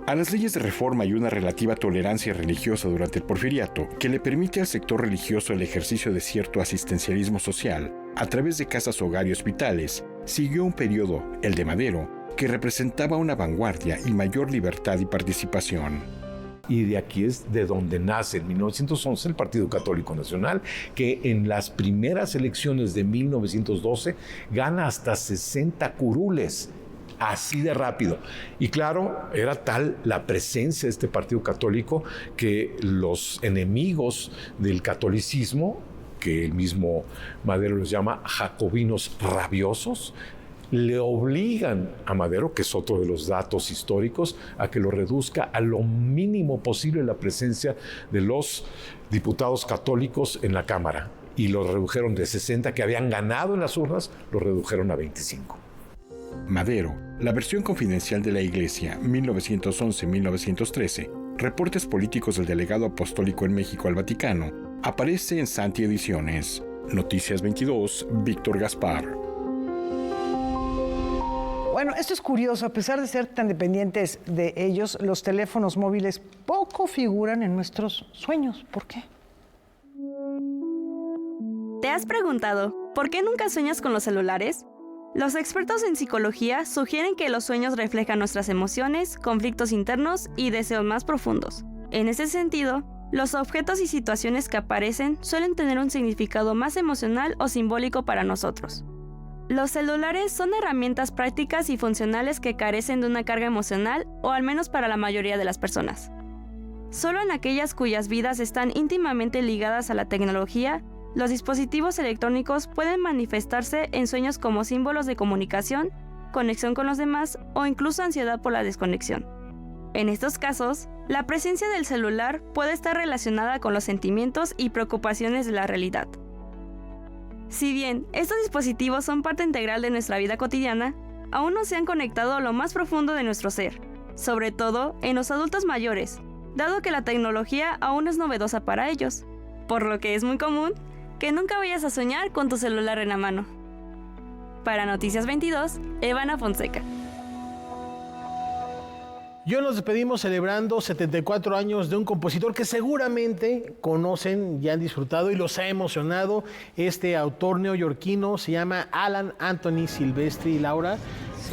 A las leyes de reforma y una relativa tolerancia religiosa durante el porfiriato, que le permite al sector religioso el ejercicio de cierto asistencialismo social a través de casas hogar y hospitales, siguió un periodo, el de Madero, que representaba una vanguardia y mayor libertad y participación. Y de aquí es de donde nace en 1911 el Partido Católico Nacional, que en las primeras elecciones de 1912 gana hasta 60 curules, así de rápido. Y claro, era tal la presencia de este Partido Católico que los enemigos del catolicismo, que el mismo Madero los llama jacobinos rabiosos, le obligan a Madero, que es otro de los datos históricos, a que lo reduzca a lo mínimo posible la presencia de los diputados católicos en la Cámara. Y lo redujeron de 60 que habían ganado en las urnas, lo redujeron a 25. Madero, la versión confidencial de la Iglesia, 1911-1913, reportes políticos del delegado apostólico en México al Vaticano, aparece en Santi Ediciones. Noticias 22, Víctor Gaspar. Bueno, esto es curioso. A pesar de ser tan dependientes de ellos, los teléfonos móviles poco figuran en nuestros sueños. ¿Por qué? ¿Te has preguntado por qué nunca sueñas con los celulares? Los expertos en psicología sugieren que los sueños reflejan nuestras emociones, conflictos internos y deseos más profundos. En ese sentido, los objetos y situaciones que aparecen suelen tener un significado más emocional o simbólico para nosotros. Los celulares son herramientas prácticas y funcionales que carecen de una carga emocional, o al menos para la mayoría de las personas. Solo en aquellas cuyas vidas están íntimamente ligadas a la tecnología, los dispositivos electrónicos pueden manifestarse en sueños como símbolos de comunicación, conexión con los demás o incluso ansiedad por la desconexión. En estos casos, la presencia del celular puede estar relacionada con los sentimientos y preocupaciones de la realidad. Si bien estos dispositivos son parte integral de nuestra vida cotidiana, aún no se han conectado a lo más profundo de nuestro ser, sobre todo en los adultos mayores, dado que la tecnología aún es novedosa para ellos, por lo que es muy común que nunca vayas a soñar con tu celular en la mano. Para Noticias 22, Evana Fonseca. Y hoy nos despedimos celebrando 74 años de un compositor que seguramente conocen y han disfrutado y los ha emocionado. Este autor neoyorquino se llama Alan Anthony Silvestri, Laura,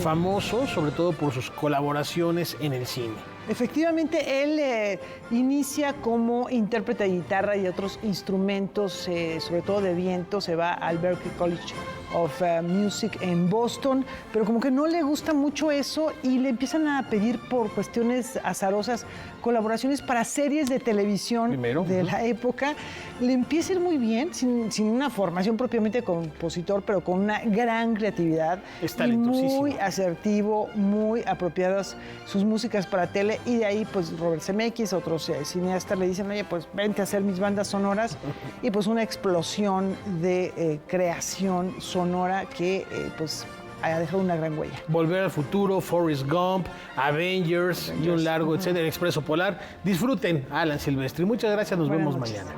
famoso sobre todo por sus colaboraciones en el cine. Efectivamente, él inicia como intérprete de guitarra y otros instrumentos, sobre todo de viento. Se va al Berklee College of Music en Boston, pero como que no le gusta mucho eso y le empiezan a pedir por cuestiones azarosas colaboraciones para series de televisión de la época. Le empieza a ir muy bien, sin una formación propiamente de compositor, pero con una gran creatividad. Es talentosísimo. Muy asertivo, muy apropiadas sus músicas para tele, y de ahí pues Robert Zemeckis, otros cineastas le dicen, oye, pues vente a hacer mis bandas sonoras, y pues una explosión de creación sonora que pues ha dejado una gran huella. Volver al futuro, Forrest Gump, Avengers y un largo etcétera, Expreso Polar. Disfruten Alan Silvestri. Muchas gracias, nos vemos mañana.